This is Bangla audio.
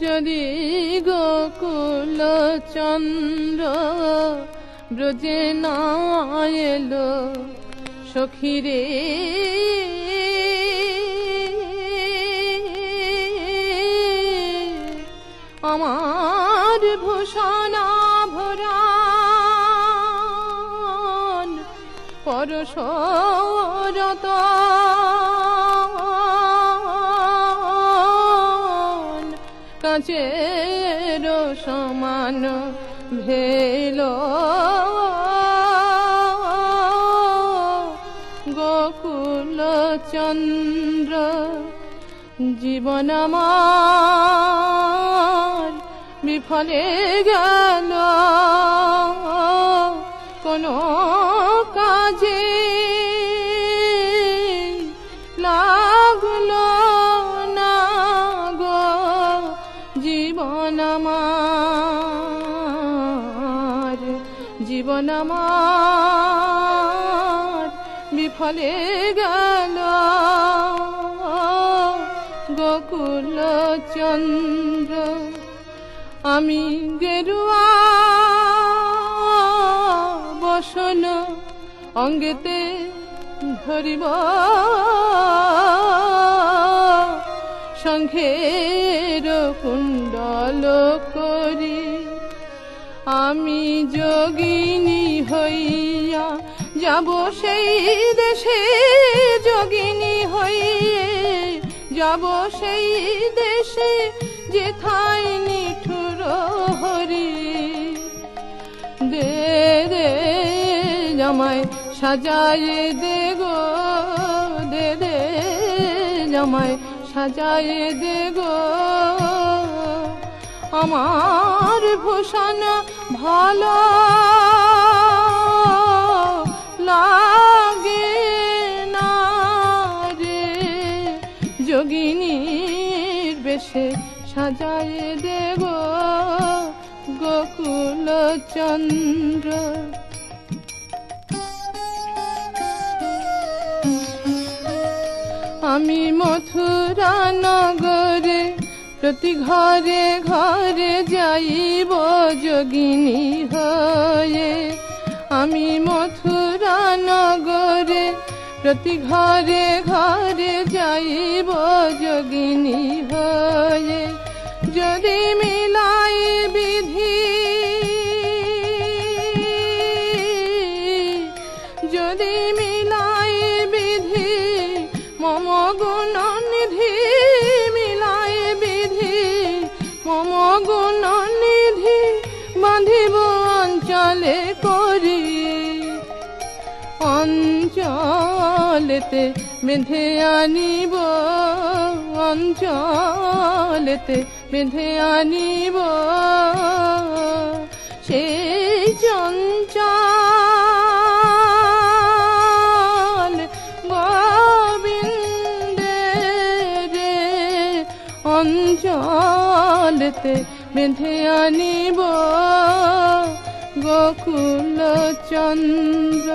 যদি গোকুল চন্দ্র ব্রজে না এলো সখীরে, আমার ভূষণাভরণ পরশরত কাঁচের সমান ভেল গোকুল চন্দ্র। জীবন আমার বিফলে গেল কোনো কাজে লাগলো না গো জীবন আমার, জীবন আমার বিফলে গেল গোকুল চন্দ্র। আমি গেরুয়া বসন অঙ্গেতে ধরিব, শঙ্খের কুণ্ডল করি আমি যোগিনী হইয়া যাব সেই দেশে, যোগিনী হইয়ে যাব সেই দেশে যেথায় নিঠুর হরি। দে দে জামাই সাজায় দে গো, দে দে জামাই সাজায় দে গো, আমার ভূষণ ভালো লাগে না রে, যোগিনীর বেশে সাজায় দে গো গোকুল চন্দ্র। আমি মথুরা নগরে প্রতি ঘরে ঘরে যাইব যোগিনী হয়ে, আমি মথুরা নগরে প্রতি ঘরে ঘরে যাইব যোগিনী হয়ে। যদি মিলাই বিধি, যদি মিলাই বিধি মম গুণ নিধি, মিলাই বিধি মম গুণ নিধি বাঁধিব অঞ্চলে করি, অঞ্চলেতে বেঁধে আনিব, অঞ্চলেতে বেঁধে আনিব সেই চঞ্চল গোবিন্দের অঞ্চলেতে বেঁধে আনিব গোকুল চন্দ্র।